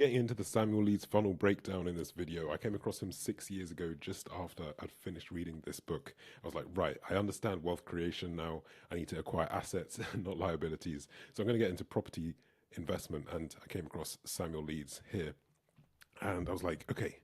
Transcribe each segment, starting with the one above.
Getting into the Samuel Leeds funnel breakdown in this video, I came across him 6 years ago just after I'd finished reading this book. I was like, right, I understand wealth creation now. I need to acquire assets, not liabilities. So I'm going to get into property investment. And I came across Samuel Leeds here. And I was like, okay,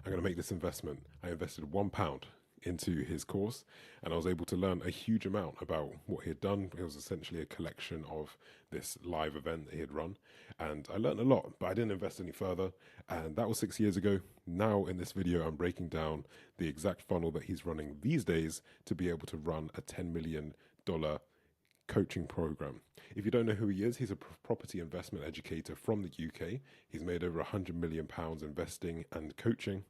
I'm going to make this investment. I invested £1 into his course and I was able to learn a huge amount about what he had done. It was essentially a collection of this live event that he had run. And I learned a lot, but I didn't invest any further. And that was 6 years ago. Now in this video, I'm breaking down the exact funnel that he's running these days to be able to run a $10 million coaching program. If you don't know who he is, he's a property investment educator from the UK. He's made over £100 million investing and coaching.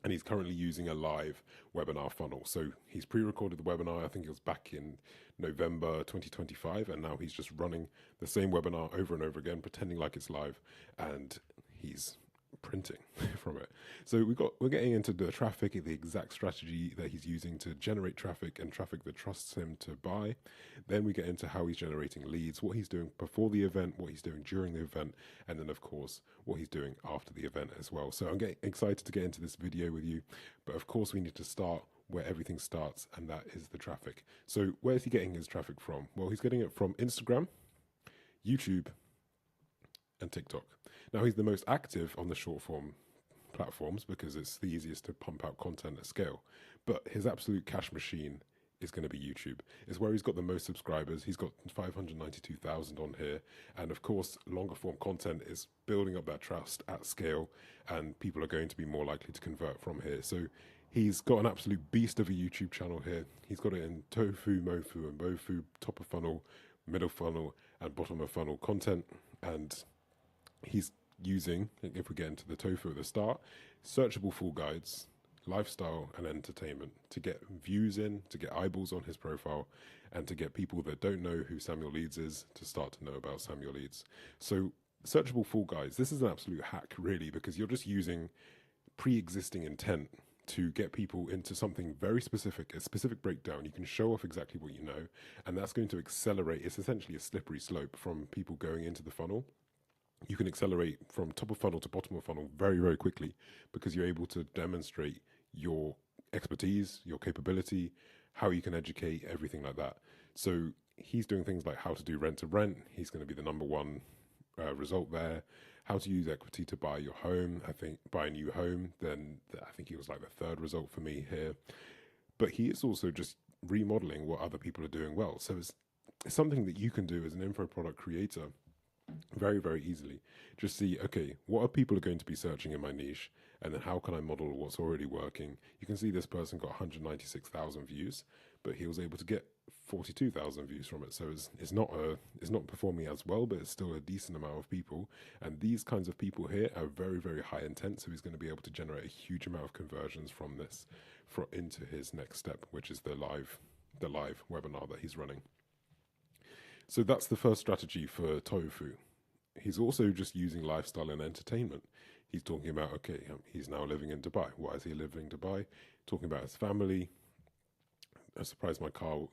And he's currently using a live webinar funnel. So he's pre-recorded the webinar, I think it was back in November 2025, and now he's just running the same webinar over and over again, pretending like it's live, and he's printing from it. So we're getting into the traffic, the exact strategy that he's using to generate traffic and traffic that trusts him to buy. Then we get into how he's generating leads, what he's doing before the event, what he's doing during the event, and then of course what he's doing after the event as well. So I'm getting excited to get into this video with you, but of course we need to start where everything starts, and that is the traffic. So where's he getting his traffic from? Well, he's getting it from Instagram, YouTube, and TikTok. Now he's the most active on the short form platforms because it's the easiest to pump out content at scale. But his absolute cash machine is going to be YouTube. It's where he's got the most subscribers. He's got 592,000 on here. And of course, longer form content is building up that trust at scale, and people are going to be more likely to convert from here. So he's got an absolute beast of a YouTube channel here. He's got it in tofu, mofu, and bofu, top of funnel, middle funnel, and bottom of funnel content. And he's using, if we get into the tofu at the start, searchable full guides, lifestyle and entertainment to get views in, to get eyeballs on his profile, and to get people that don't know who Samuel Leeds is to start to know about Samuel Leeds. So searchable full guides, this is an absolute hack really, because you're just using pre-existing intent to get people into something very specific, a specific breakdown. You can show off exactly what you know, and that's going to accelerate. It's essentially a slippery slope from people going into the funnel. You can accelerate from top of funnel to bottom of funnel very, very quickly because you're able to demonstrate your expertise, your capability, how you can educate, everything like that. So he's doing things like how to do rent to rent. He's going to be the number one result there. How to use equity to buy your home. I think buy a new home. Then I think he was like the third result for me here. But he is also just remodeling what other people are doing well. So it's something that you can do as an info product creator very, very easily. Just see, okay, what are people going to be searching in my niche, and then how can I model what's already working? You can see this person got 196,000 views, but he was able to get 42,000 views from it. So it's not performing as well, but it's still a decent amount of people. And these kinds of people here are very, very high intent. So he's going to be able to generate a huge amount of conversions from this into his next step, which is the live webinar that he's running. So that's the first strategy for tofu. He's also just using lifestyle and entertainment. He's talking about, okay, he's now living in Dubai. Why is he living in Dubai? Talking about his family. I surprised my car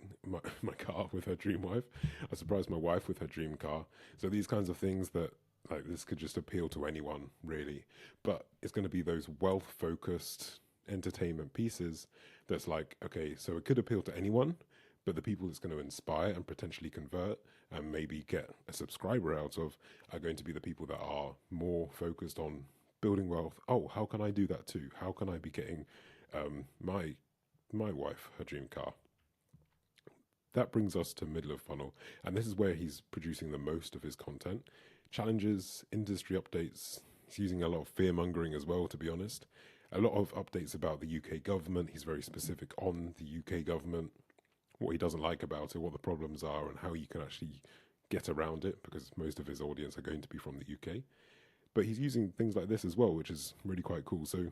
with her dream wife. I surprised my wife with her dream car. So these kinds of things that, like, this could just appeal to anyone, really. But it's going to be those wealth-focused entertainment pieces that's like, okay, so it could appeal to anyone, but the people it's going to inspire and potentially convert and maybe get a subscriber out of are going to be the people that are more focused on building wealth. Oh, how can I do that too? How can I be getting my wife her dream car? That brings us to middle of funnel, and this is where he's producing the most of his content. Challenges, industry updates. He's using a lot of fear mongering as well, to be honest. A lot of updates about the UK government. He's very specific on the UK government, what he doesn't like about it, what the problems are, and how you can actually get around it, because most of his audience are going to be from the UK. But he's using things like this as well, which is really quite cool. So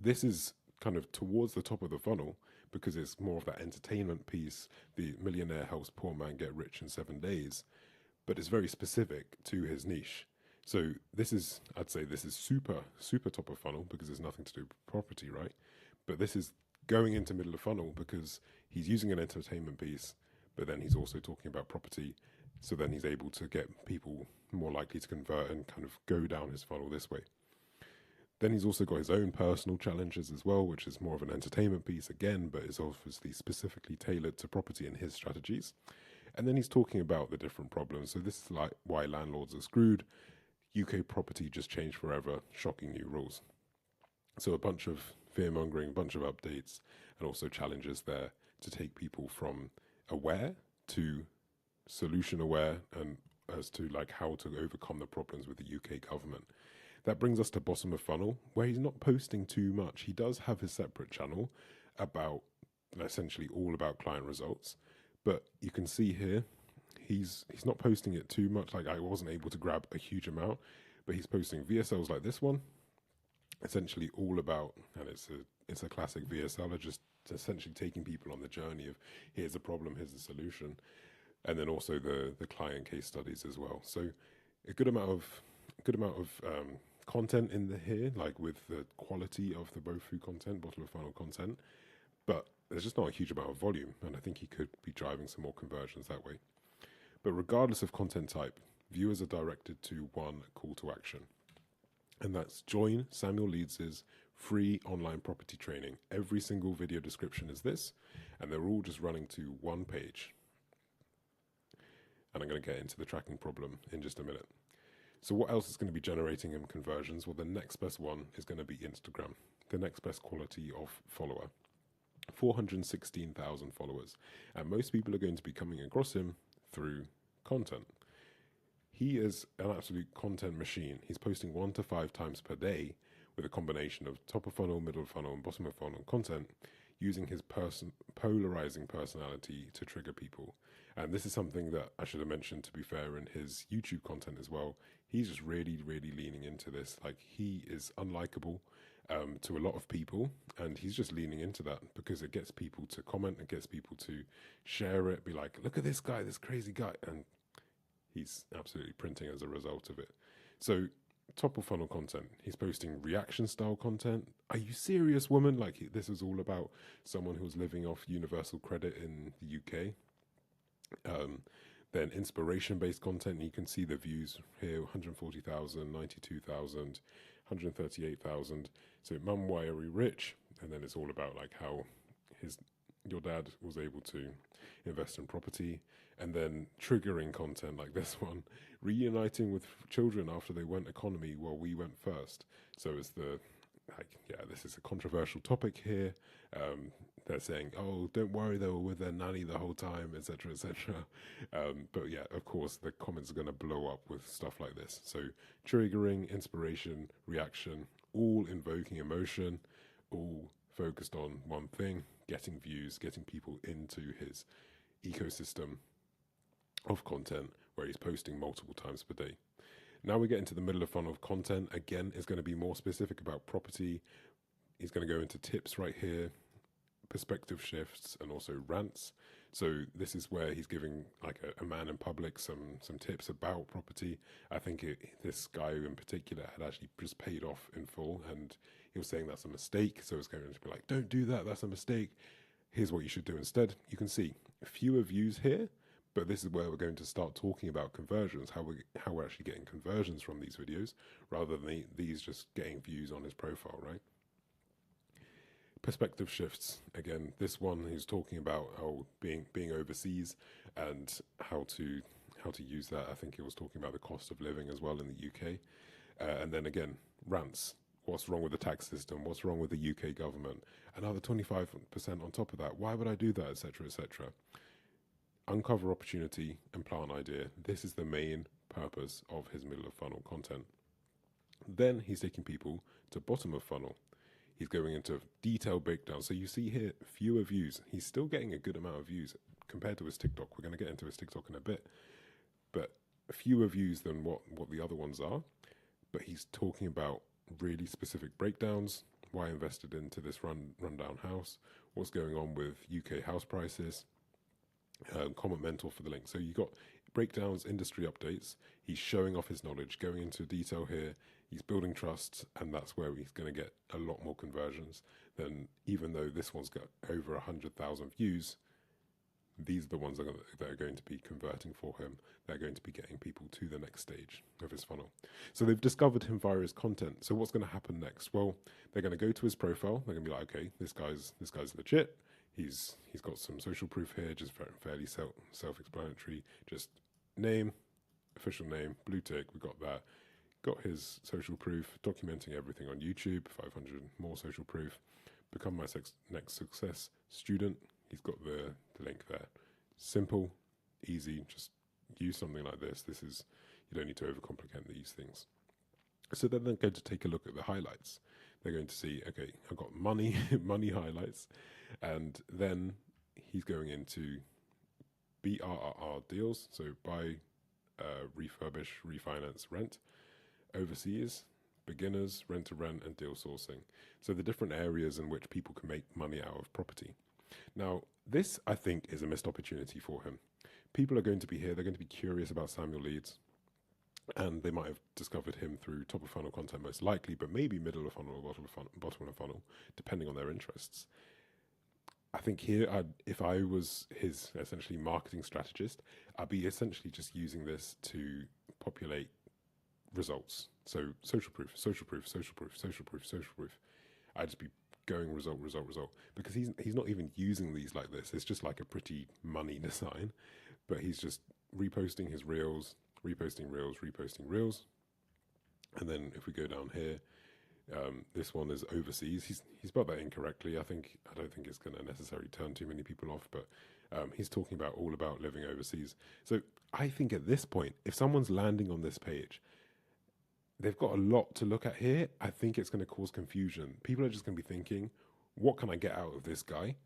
this is kind of towards the top of the funnel because it's more of that entertainment piece. The millionaire helps poor man get rich in 7 days, but it's very specific to his niche. So this is, I'd say this is super, super top of funnel because there's nothing to do with property, right? But this is going into middle of funnel because he's using an entertainment piece, but then he's also talking about property. So then he's able to get people more likely to convert and kind of go down his funnel this way. Then he's also got his own personal challenges as well, which is more of an entertainment piece again, but is obviously specifically tailored to property and his strategies. And then he's talking about the different problems. So this is like why landlords are screwed. UK property just changed forever, shocking new rules. So a bunch of fear-mongering, a bunch of updates, and also challenges there to take people from aware to solution aware, and as to like how to overcome the problems with the UK government. That brings us to bottom of funnel, where he's not posting too much. He does have his separate channel about essentially all about client results, but you can see here he's not posting it too much. Like I wasn't able to grab a huge amount, but he's posting VSLs like this one, essentially all about, and it's a classic VSL, just essentially taking people on the journey of here's a problem, here's a solution, and then also the client case studies as well. So a good amount of content in here, like with the quality of the BOFU content, bottom of funnel content, but there's just not a huge amount of volume, and I think he could be driving some more conversions that way. But regardless of content type, viewers are directed to one call to action, and that's join Samuel Leeds' free online property training. Every single video description is this, and they're all just running to one page. And I'm going to get into the tracking problem in just a minute. So what else is going to be generating him conversions? Well, the next best one is going to be Instagram, the next best quality of follower. 416,000 followers. And most people are going to be coming across him through content. He is an absolute content machine. He's posting 1 to 5 times per day with a combination of top of funnel, middle of funnel, and bottom of funnel content, using his polarizing personality to trigger people. And this is something that I should have mentioned, to be fair, in his YouTube content as well. He's just really, really leaning into this. Like, he is unlikable to a lot of people, and he's just leaning into that because it gets people to comment, it gets people to share it, be like, look at this guy, this crazy guy, and he's absolutely printing as a result of it. So top of funnel content, he's posting reaction style content. Are you serious, woman? Like, this is all about someone who's living off universal credit in the UK. Then inspiration-based content, you can see the views here, 140,000, 92,000, 138,000. So mum, why are we rich? And then it's all about like how your dad was able to invest in property. And then triggering content like this one, reuniting with children after they went economy while we went first. So it's this is a controversial topic here. They're saying, oh, don't worry, they were with their nanny the whole time, etc., etc. But yeah, of course, the comments are going to blow up with stuff like this. So triggering, inspiration, reaction, all invoking emotion, all focused on one thing, getting views, getting people into his ecosystem of content where he's posting multiple times per day. Now we get into the middle of funnel of content. Again, is going to be more specific about property. He's going to go into tips right here, perspective shifts, and also rants. So this is where he's giving like a man in public some tips about property. I think this guy in particular had actually just paid off in full, and he was saying that's a mistake. So it's going to be like, don't do that, that's a mistake. Here's what you should do instead. You can see fewer views here, but this is where we're going to start talking about conversions, how we're actually getting conversions from these videos, rather than these just getting views on his profile, right? Perspective shifts. Again, this one he's talking about how being overseas and how to use that. I think he was talking about the cost of living as well in the UK. And then again, rants. What's wrong with the tax system? What's wrong with the UK government? Another 25% on top of that. Why would I do that, etc., etc.? Uncover opportunity and plant idea. This is the main purpose of his middle of funnel content. Then he's taking people to bottom of funnel. He's going into detailed breakdown. So you see here, fewer views. He's still getting a good amount of views compared to his TikTok. We're going to get into his TikTok in a bit. But fewer views than what the other ones are. But he's talking about really specific breakdowns. Why I invested into this rundown house. What's going on with UK house prices. Comment mentor for the link. So you got breakdowns, industry updates. He's showing off his knowledge, going into detail here. He's building trust, and that's where he's going to get a lot more conversions than, even though this one's got over 100,000 views, these are the ones that are going to be converting for him. They're going to be getting people to the next stage of his funnel. So they've discovered him via his content. So what's going to happen next? Well, they're going to go to his profile. They're going to be like, okay, this guy's legit. He's got some social proof here, just fairly self-explanatory. Just name, official name, blue tick. We got that. Got his social proof, documenting everything on YouTube. 500 more social proof. Become my next success student. He's got the link there. Simple, easy, just use something like this. You don't need to overcomplicate these things. So then they're going to take a look at the highlights. They're going to see, okay, I've got money, money highlights. And then he's going into BRRR deals. So buy, refurbish, refinance, rent, overseas, beginners, rent to rent, and deal sourcing. So the different areas in which people can make money out of property. Now, this, I think, is a missed opportunity for him. People are going to be here, they're going to be curious about Samuel Leeds, and they might have discovered him through top of funnel content most likely, but maybe middle of funnel or bottom of funnel, depending on their interests. I think here, if I was his essentially marketing strategist, I'd be essentially just using this to populate results. So social proof, social proof, social proof, social proof, social proof. I'd just be going result, result, result, because he's not even using these like this. It's just like a pretty money design, but he's just reposting his reels, reposting reels, reposting reels. And then if we go down here, this one is overseas. He's spelled that incorrectly. I don't think it's going to necessarily turn too many people off, but he's talking about all about living overseas. So I think at this point, if someone's landing on this page, they've got a lot to look at here. I think it's going to cause confusion. People are just going to be thinking, what can I get out of this guy?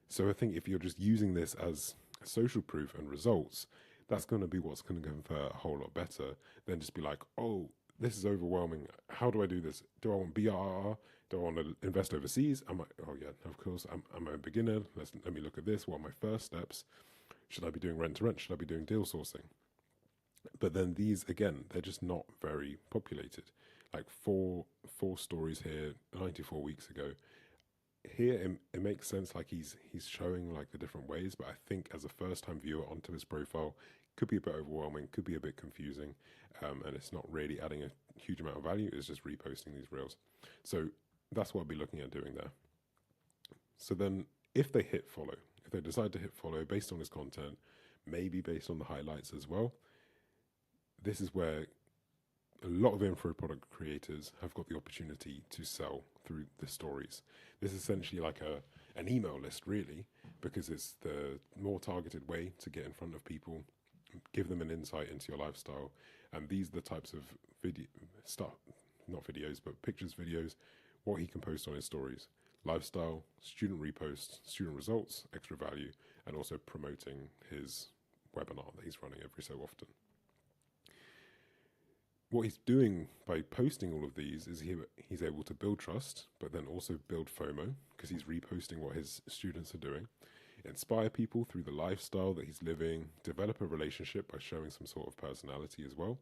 So I think if you're just using this as social proof and results, that's going to be what's going to convert a whole lot better than just be like, oh, this is overwhelming. How do I do this? Do I want BRR? Do I want to invest overseas? Oh yeah, of course. I'm a beginner. Let me look at this. What are my first steps? Should I be doing rent to rent? Should I be doing deal sourcing? But then these, again, they're just not very populated. Like four stories here 94 weeks ago. Here it makes sense, like he's showing like the different ways, but I think as a first time viewer onto his profile, could be a bit overwhelming, could be a bit confusing, and it's not really adding a huge amount of value. It's just reposting these reels. So that's what I'll be looking at doing there. So then if they hit follow, if they decide to hit follow based on his content, maybe based on the highlights as well, this is where a lot of info product creators have got the opportunity to sell through the stories. This is essentially like an email list, really, because it's the more targeted way to get in front of people, give them an insight into your lifestyle. And these are the types of not videos, but pictures, videos, what he can post on his stories. Lifestyle, student reposts, student results, extra value, and also promoting his webinar that he's running every so often. What he's doing by posting all of these is he's able to build trust, but then also build FOMO, because he's reposting what his students are doing, inspire people through the lifestyle that he's living, develop a relationship by showing some sort of personality as well,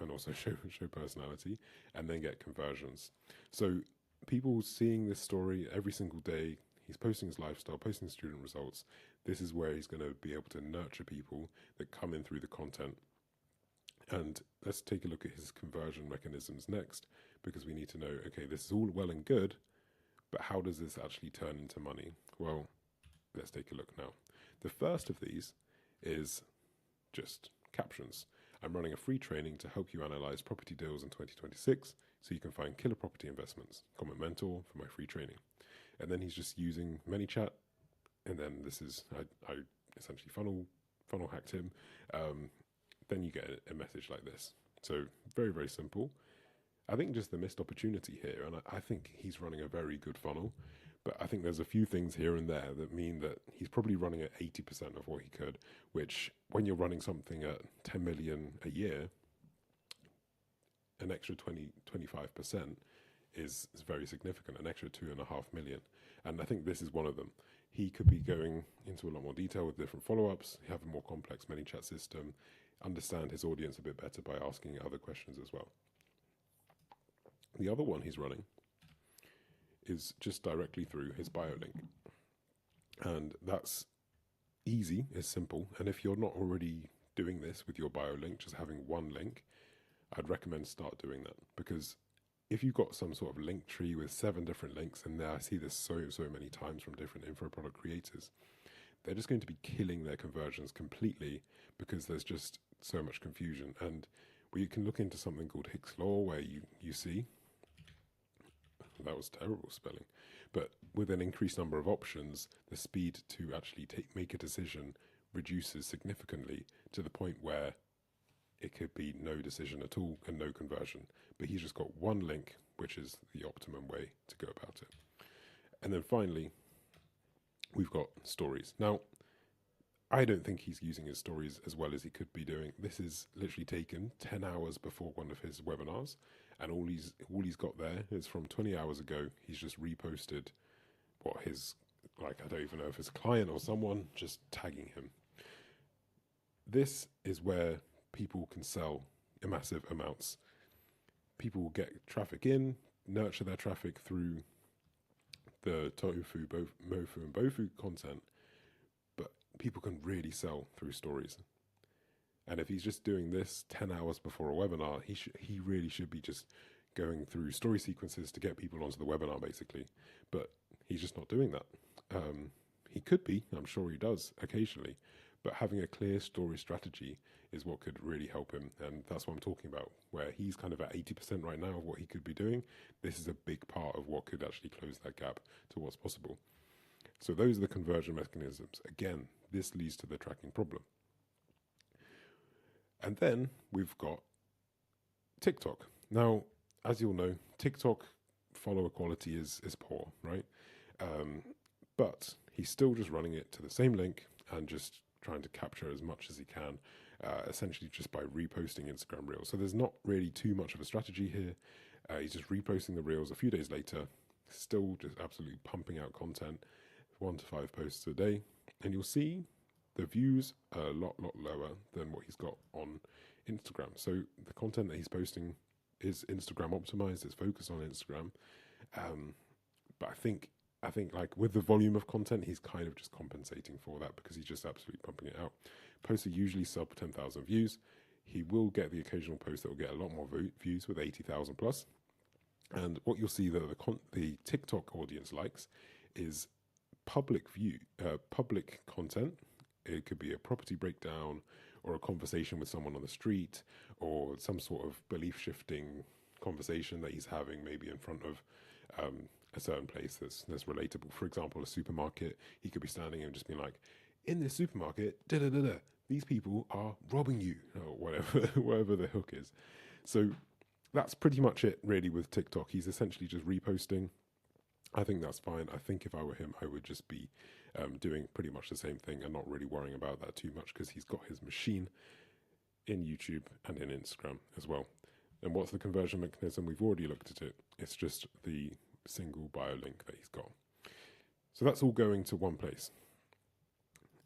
and also show personality, and then get conversions. So people seeing this story every single day, he's posting his lifestyle, posting student results. This is where he's going to be able to nurture people that come in through the content. And let's take a look at his conversion mechanisms next, because we need to know, okay, this is all well and good, but how does this actually turn into money? Well, let's take a look now. The first of these is just captions. I'm running a free training to help you analyze property deals in 2026 so you can find killer property investments. Comment mentor for my free training. And then he's just using ManyChat, and then this is, I essentially funnel hacked him. Then you get a message like this. So very, very simple. I think just the missed opportunity here, and I think he's running a very good funnel, but I think there's a few things here and there that mean that he's probably running at 80% of what he could, which when you're running something at 10 million a year, an extra 25% is very significant, an extra 2.5 million. And I think this is one of them. He could be going into a lot more detail with different follow-ups, have a more complex ManyChat system, understand his audience a bit better by asking other questions as well. The other one he's running is just directly through his bio link. And that's easy, it's simple. And if you're not already doing this with your bio link, just having one link, I'd recommend start doing that, because if you've got some sort of link tree with 7 different links, and I see this so many times from different info product creators, they're just going to be killing their conversions completely because there's just so much confusion. And we can look into something called Hick's Law, where you see, that was terrible spelling, but with an increased number of options, the speed to actually make a decision reduces significantly, to the point where it could be no decision at all and no conversion. But he's just got one link, which is the optimum way to go about it. And then finally, we've got stories. Now, I don't think he's using his stories as well as he could be doing. This is literally taken 10 hours before one of his webinars, and all he's got there is from 20 hours ago. He's just reposted what his, like, I don't even know if it's a client or someone, just tagging him. This is where people can sell massive amounts. People will get traffic in, nurture their traffic through the tofu, mofu, and bofu content, but people can really sell through stories. And if he's just doing this 10 hours before a webinar, he really should be just going through story sequences to get people onto the webinar, basically. But he's just not doing that. He could be, I'm sure he does occasionally, but having a clear story strategy is what could really help him. And that's what I'm talking about, where he's kind of at 80% right now of what he could be doing. This is a big part of what could actually close that gap to what's possible. So those are the conversion mechanisms. Again, this leads to the tracking problem. And then we've got TikTok. Now, as you'll know, TikTok follower quality is poor, right? But he's still just running it to the same link and just trying to capture as much as he can, essentially just by reposting Instagram Reels. So there's not really too much of a strategy here. He's just reposting the Reels a few days later, still just absolutely pumping out content, 1 to 5 posts a day. And you'll see the views are a lot lower than what he's got on Instagram. So the content that he's posting is Instagram optimized, it's focused on Instagram. But I think like with the volume of content, he's kind of just compensating for that because he's just absolutely pumping it out. Posts are usually sub 10,000 views. He will get the occasional post that will get a lot more views with 80,000 plus. And what you'll see that the TikTok audience likes is public content. It could be a property breakdown or a conversation with someone on the street or some sort of belief shifting conversation that he's having maybe in front of a certain place that's relatable. For example, a supermarket. He could be standing and just being like, in this supermarket, these people are robbing you, or whatever the hook is. So that's pretty much it really with TikTok. He's essentially just reposting. I think that's fine. I think if I were him, I would just be doing pretty much the same thing and not really worrying about that too much, because he's got his machine in YouTube and in Instagram as well. And what's the conversion mechanism? We've already looked at it. It's just the single bio link that he's got. So that's all going to one place.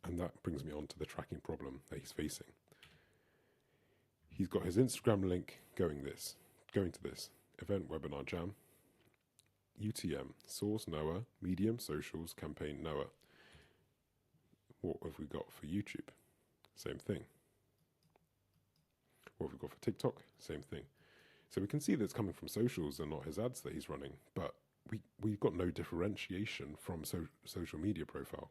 And that brings me on to the tracking problem that he's facing. He's got his Instagram link going to this event, webinar, jam, UTM, source, Noah, medium, socials, campaign, Noah. What have we got for YouTube? Same thing. What have we got for TikTok? Same thing. So we can see that it's coming from socials and not his ads that he's running, but we've got no differentiation from social media profile.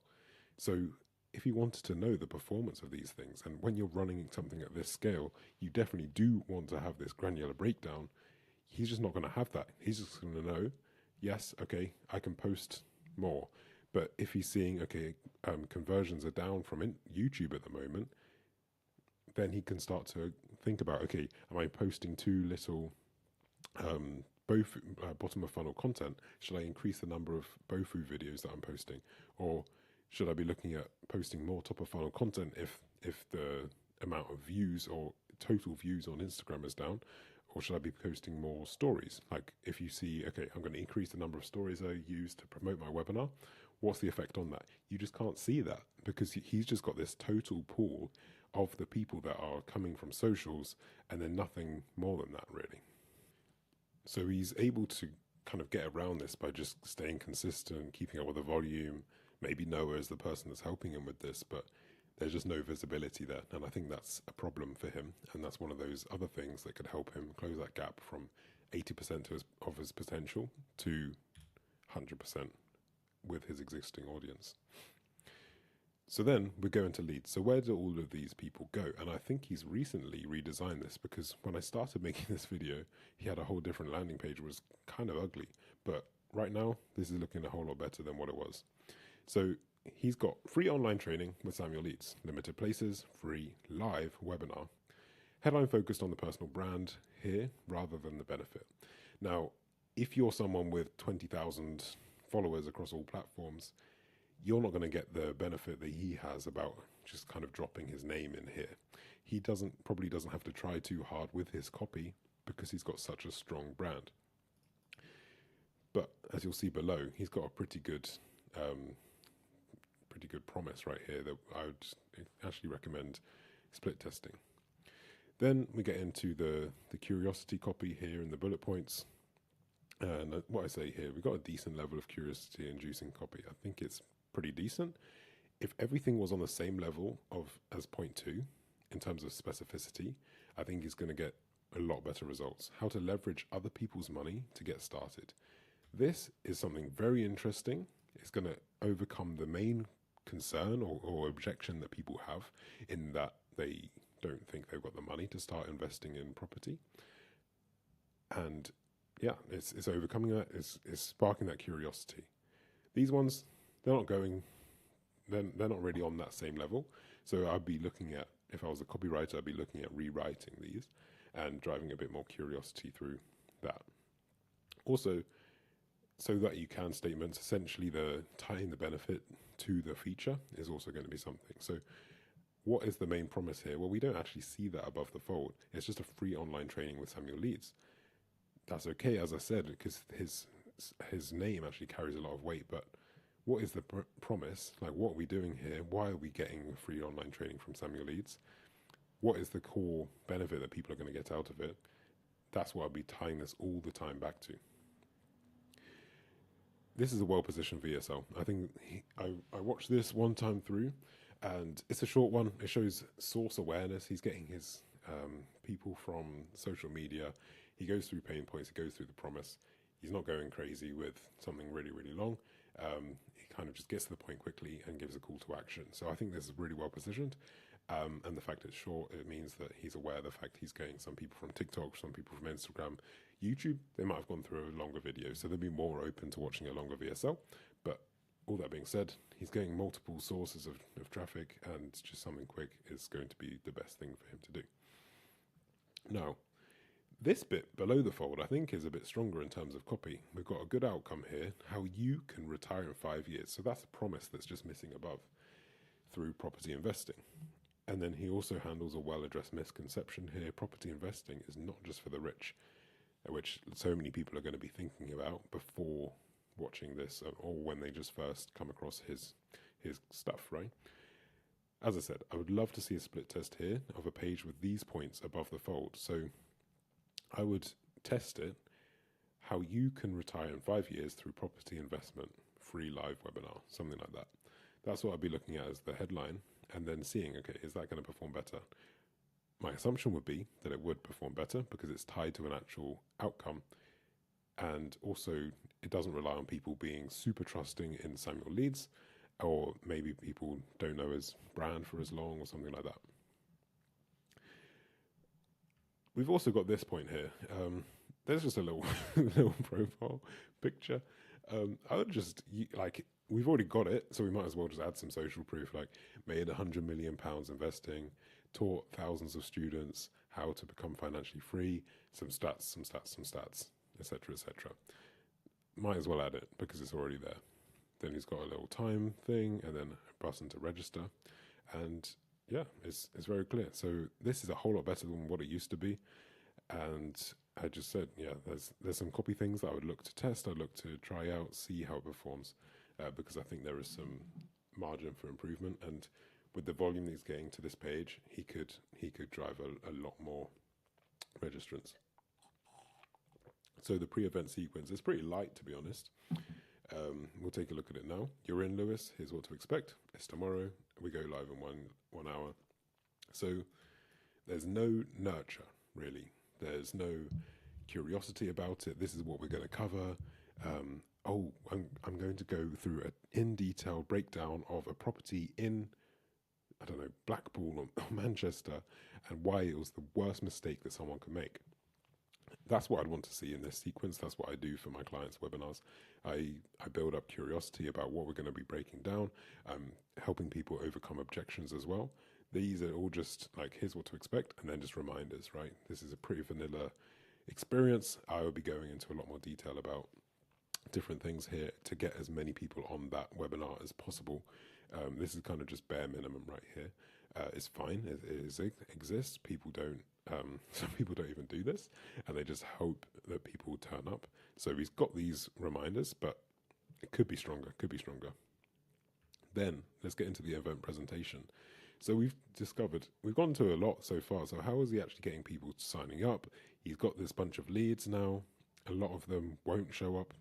So if you wanted to know the performance of these things, and when you're running something at this scale, you definitely do want to have this granular breakdown. He's just not going to have that. He's just going to know, yes, okay, I can post more. But if he's seeing, okay, conversions are down from YouTube at the moment, then he can start to think about, okay, am I posting too little bottom of funnel content? Should I increase the number of BOFU videos that I'm posting? Or should I be looking at posting more top of funnel content if the amount of views or total views on Instagram is down? Or should I be posting more stories? Like if you see, okay, I'm going to increase the number of stories I use to promote my webinar, what's the effect on that? You just can't see that because he's just got this total pool of the people that are coming from socials and then nothing more than that really. So he's able to kind of get around this by just staying consistent, keeping up with the volume, Maybe Noah is the person that's helping him with this, but there's just no visibility there. And I think that's a problem for him. And that's one of those other things that could help him close that gap from 80% of his potential to 100% with his existing audience. So then we go into Leeds. So where do all of these people go? And I think he's recently redesigned this, because when I started making this video, he had a whole different landing page, which was kind of ugly. But right now, this is looking a whole lot better than what it was. So he's got free online training with Samuel Leeds, limited places, free live webinar. Headline focused on the personal brand here rather than the benefit. Now, if you're someone with 20,000 followers across all platforms, you're not going to get the benefit that he has about just kind of dropping his name in here. He probably doesn't have to try too hard with his copy because he's got such a strong brand. But as you'll see below, he's got a pretty good promise right here that I would actually recommend split testing. Then we get into the curiosity copy here in the bullet points. And what I say here, we've got a decent level of curiosity inducing copy. I think it's pretty decent. If everything was on the same level as point 2 in terms of specificity, I think he's going to get a lot better results. How to leverage other people's money to get started. This is something very interesting. It's going to overcome the main concern or objection that people have, in that they don't think they've got the money to start investing in property. And yeah, it's overcoming that, it's sparking that curiosity. These ones, they're not really on that same level. So I'd be looking at, if I was a copywriter, I'd be looking at rewriting these and driving a bit more curiosity through that. Also, so that you can statements, essentially the tying the benefit to the feature is also going to be something. So what is the main promise here? Well, we don't actually see that above the fold. It's just a free online training with Samuel Leeds. That's okay, as I said, because his name actually carries a lot of weight. But what is the promise? Like, what are we doing here? Why are we getting free online training from Samuel Leeds? What is the core benefit that people are going to get out of it? That's what I'll be tying this all the time back to. This is a well-positioned VSL. I think I watched this one time through, and it's a short one. It shows source awareness. He's getting his people from social media. He goes through pain points. He goes through the promise. He's not going crazy with something really, really long. He kind of just gets to the point quickly and gives a call to action. So I think this is really well positioned. And the fact it's short, it means that he's aware of the fact he's getting some people from TikTok, some people from Instagram, YouTube. They might have gone through a longer video, so they'll be more open to watching a longer VSL. But all that being said, he's getting multiple sources of traffic, and just something quick is going to be the best thing for him to do. Now, this bit below the fold, I think, is a bit stronger in terms of copy. We've got a good outcome here, how you can retire in 5 years. So that's a promise that's just missing above through property investing. And then he also handles a well-addressed misconception here. Property investing is not just for the rich, which so many people are going to be thinking about before watching this, or when they just first come across his stuff, right? As I said, I would love to see a split test here of a page with these points above the fold. So I would test it, how you can retire in 5 years through property investment, free live webinar, something like that. That's what I'd be looking at as the headline, and then seeing, okay, is that going to perform better? My assumption would be that it would perform better because it's tied to an actual outcome. And also, it doesn't rely on people being super trusting in Samuel Leeds, or maybe people don't know his brand for as long or something like that. We've also got this point here. There's just a little profile picture. I would just, we've already got it, so we might as well just add some social proof, like made £100 million investing, taught thousands of students how to become financially free, some stats, etc., etc. Might as well add it because it's already there. Then he's got a little time thing and then a button to register. And yeah, it's very clear. So this is a whole lot better than what it used to be. And I just said, yeah, there's some copy things that I would look to test. I'd look to try out, see how it performs, because I think there is some margin for improvement. And with the volume he's getting to this page, he could drive a lot more registrants. So the pre-event sequence is pretty light, to be honest. We'll take a look at it now. You're in, Lewis. Here's what to expect. It's tomorrow. We go live in one hour. So there's no nurture, really. There's no curiosity about it. This is what we're going to cover. I'm going to go through an in detail breakdown of a property in, I don't know, Blackpool or Manchester, and why it was the worst mistake that someone could make. That's what I'd want to see in this sequence. That's what I do for my clients' webinars. I build up curiosity about what we're going to be breaking down, helping people overcome objections as well. These are all just like, here's what to expect, and then just reminders, right? This is a pretty vanilla experience. I will be going into a lot more detail about different things here to get as many people on that webinar as possible. This is kind of just bare minimum right here. It's fine. It exists. People don't. Some people don't even do this, and they just hope that people turn up. So he's got these reminders, but it could be stronger. Could be stronger. Then let's get into the event presentation. So we've gone to a lot so far. So how is he actually getting people signing up? He's got this bunch of leads now. A lot of them won't show up,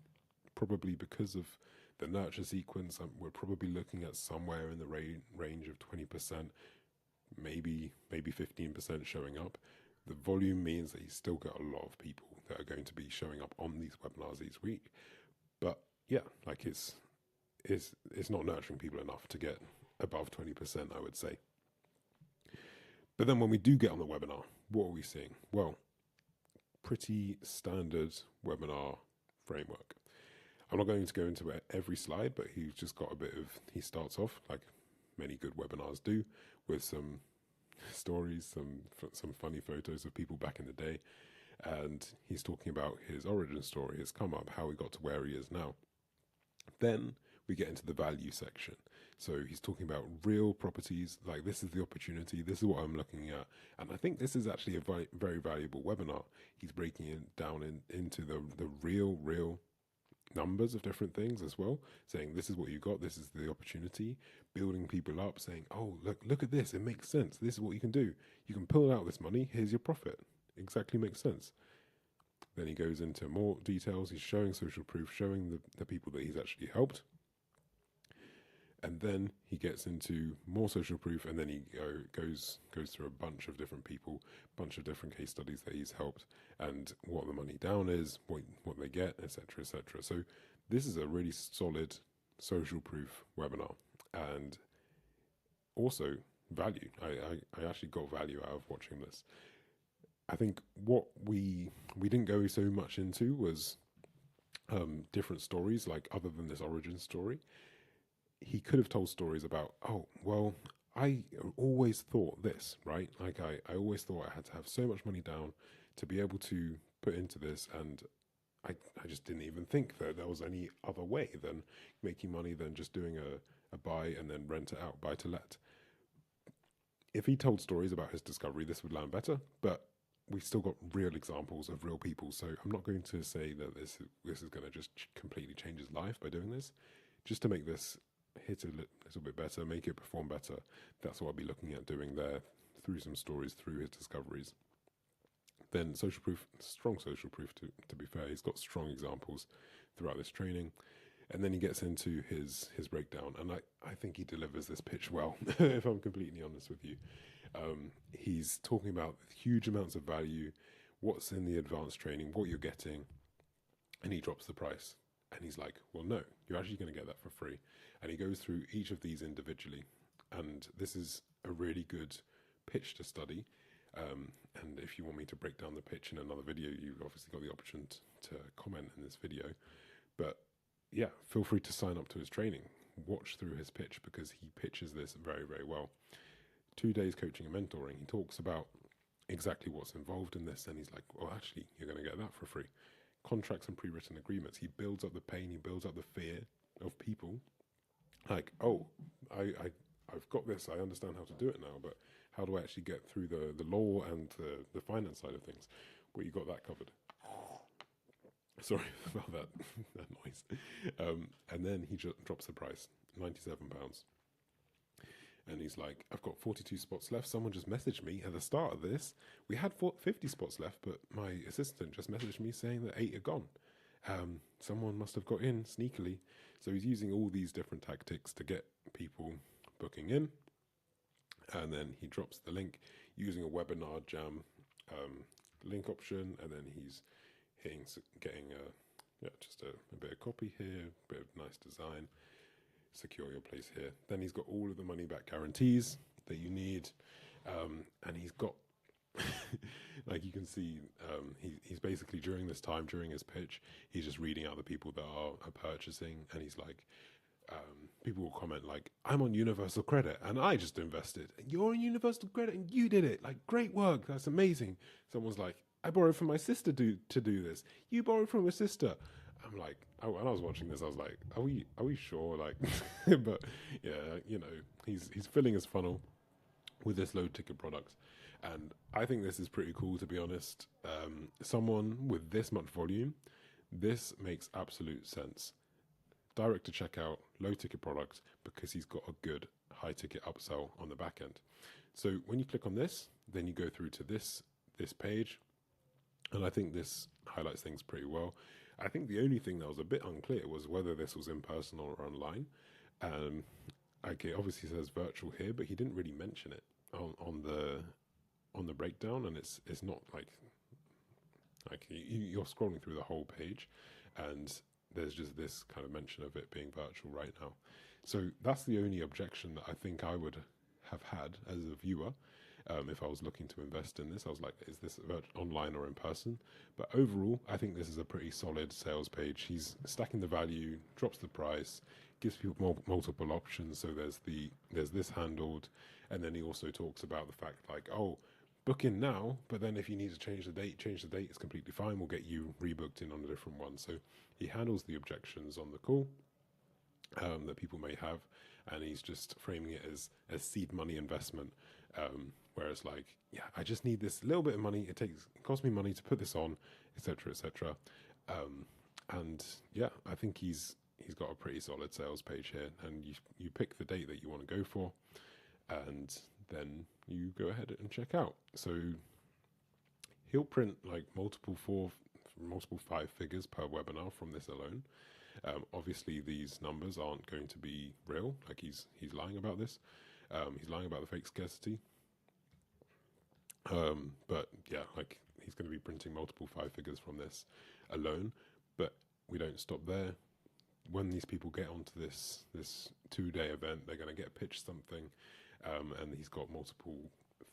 probably because of the nurture sequence. We're probably looking at somewhere in the range of 20%, maybe 15% showing up. The volume means that he's still got a lot of people that are going to be showing up on these webinars each week. But yeah, like it's not nurturing people enough to get above 20%, I would say. But then when we do get on the webinar, what are we seeing? Well, pretty standard webinar framework. I'm not going to go into every slide, but he's just got he starts off like many good webinars do, with some stories, some funny photos of people back in the day. And he's talking about his origin story, his come up, how he got to where he is now. Then we get into the value section. So he's talking about real properties, like this is the opportunity, this is what I'm looking at. And I think this is actually a very valuable webinar. He's breaking it down into the real numbers of different things as well, saying this is what you got, this is the opportunity, building people up, saying, oh, look at this, it makes sense, this is what you can do. You can pull out this money, here's your profit. Exactly makes sense. Then he goes into more details, he's showing social proof, showing the people that he's actually helped. And then he gets into more social proof, and then he goes through a bunch of different people, bunch of different case studies that he's helped, and what the money down is, what they get, etc., etc. So this is a really solid social proof webinar, and also value. I actually got value out of watching this. I think what we didn't go so much into was different stories, like other than this origin story. He could have told stories about, oh, well, I always thought this, right? Like I always thought I had to have so much money down to be able to put into this, and I just didn't even think that there was any other way than making money than just doing a buy and then rent it out, buy to let. If he told stories about his discovery, this would land better, but we've still got real examples of real people, so I'm not going to say that this is going to just completely change his life by doing this. Just to make this hit a little bit better, make it perform better. That's what I'll be looking at doing there, through some stories, through his discoveries. Then social proof, strong social proof to be fair. He's got strong examples throughout this training. And then he gets into his breakdown, and I think he delivers this pitch well, if I'm completely honest with you. He's talking about huge amounts of value, what's in the advanced training, what you're getting, and he drops the price. And he's like, well, no, you're actually going to get that for free. And he goes through each of these individually. And this is a really good pitch to study. And if you want me to break down the pitch in another video, you've obviously got the option to comment in this video. But yeah, feel free to sign up to his training. Watch through his pitch, because he pitches this very, very well. 2 days coaching and mentoring. He talks about exactly what's involved in this. And he's like, well, actually, you're going to get that for free. Contracts and pre-written agreements. He builds up the pain, he builds up the fear of people. Like, oh, I've got this, I understand how to do it now, but how do I actually get through the law and the finance side of things? Well, you got that covered. Sorry about that noise. And then he drops the price, £97. And he's like, I've got 42 spots left. Someone just messaged me at the start of this. We had 50 spots left, but my assistant just messaged me saying that 8 are gone. Someone must have got in sneakily. So he's using all these different tactics to get people booking in. And then he drops the link using a webinar jam link option. And then he's getting just a bit of copy here, a bit of nice design. Secure your place here. Then he's got all of the money back guarantees that you need. And he's got, like you can see, he's basically during this time, during his pitch, he's just reading out the people that are purchasing. And he's like, people will comment like, I'm on Universal Credit and I just invested. You're on Universal Credit and you did it. Like, great work. That's amazing. Someone's like, I borrowed from my sister to do this. You borrowed from your sister. I'm like, when I was watching this, I was like, are we sure? Like, but yeah, you know, he's filling his funnel with this low ticket product. And I think this is pretty cool, to be honest. Someone with this much volume, this makes absolute sense. Direct to checkout, low ticket product, because he's got a good high ticket upsell on the back end. So when you click on this, then you go through to this page. And I think this highlights things pretty well. I think the only thing that was a bit unclear was whether this was in person or online. Okay, obviously says virtual here, but he didn't really mention it on the breakdown, and it's not like you're scrolling through the whole page, and there's just this kind of mention of it being virtual right now. So that's the only objection that I think I would have had as a viewer. If I was looking to invest in this, I was like, is this online or in person? But overall, I think this is a pretty solid sales page. He's stacking the value, drops the price, gives people multiple options. So there's this handled, and then he also talks about the fact like, oh, book in now, but then if you need to change the date, it's completely fine. We'll get you rebooked in on a different one. So he handles the objections on the call that people may have, and he's just framing it as seed money investment. Whereas like, yeah, I just need this little bit of money. It costs me money to put this on, etc., etc. And yeah, I think he's got a pretty solid sales page here, and you pick the date that you want to go for, and then you go ahead and check out. So he'll print like multiple 5 figures per webinar from this alone. Obviously, these numbers aren't going to be real. Like he's lying about this. He's lying about the fake scarcity. But yeah, like he's going to be printing multiple 5 figures from this alone. But we don't stop there. When these people get onto this 2-day event, they're going to get pitched something, and he's got multiple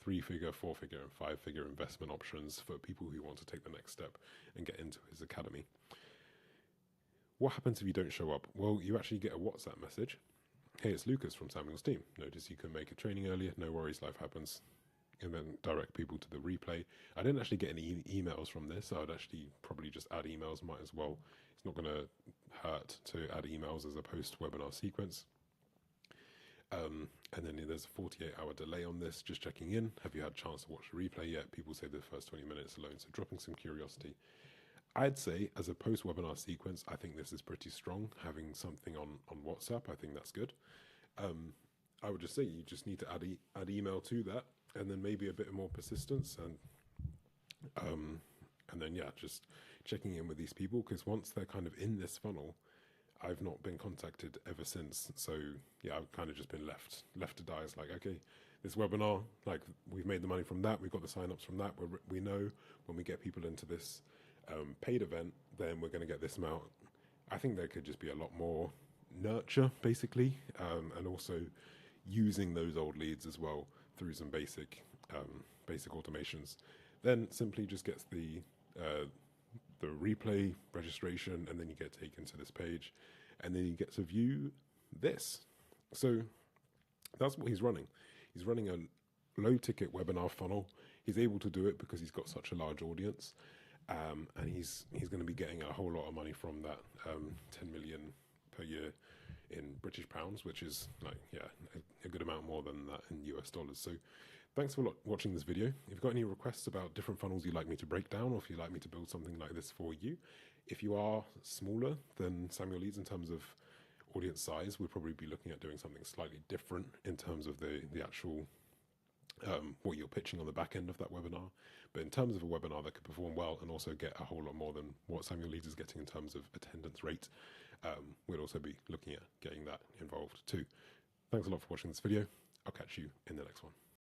3-figure, 4-figure, and 5-figure investment options for people who want to take the next step and get into his academy. What happens if you don't show up? Well, you actually get a WhatsApp message. Hey, it's Lucas from Samuel's team. Notice you can make a training earlier. No worries, life happens. And then direct people to the replay. I didn't actually get any emails from this. So I'd actually probably just add emails. Might as well. It's not going to hurt to add emails as a post-webinar sequence. And then there's a 48-hour delay on this. Just checking in. Have you had a chance to watch the replay yet? People say the first 20 minutes alone. So dropping some curiosity. I'd say as a post-webinar sequence, I think this is pretty strong. Having something on WhatsApp, I think that's good. I would just say you just need to add email to that, and then maybe a bit more persistence, and then yeah, just checking in with these people, because once they're kind of in this funnel, I've not been contacted ever since. So yeah, I've kind of just been left to die. It's like, okay, this webinar, like we've made the money from that, we've got the signups from that. We know when we get people into this paid event, then we're going to get this amount. I think there could just be a lot more nurture, basically, and also using those old leads as well through some basic automations. Then simply just gets the replay registration, and then you get taken to this page, and then you get to view this. So that's what he's running. He's running a low ticket webinar funnel. He's able to do it because he's got such a large audience. And he's going to be getting a whole lot of money from that, 10 million per year in British pounds, which is like, yeah, a good amount more than that in US dollars. So thanks for watching this video. If you've got any requests about different funnels you'd like me to break down, or if you'd like me to build something like this for you, if you are smaller than Samuel Leeds in terms of audience size, we'd probably be looking at doing something slightly different in terms of the actual what you're pitching on the back end of that webinar. But in terms of a webinar that could perform well and also get a whole lot more than what Samuel Leeds is getting in terms of attendance rate, we'll also be looking at getting that involved too. Thanks a lot for watching this video. I'll catch you in the next one.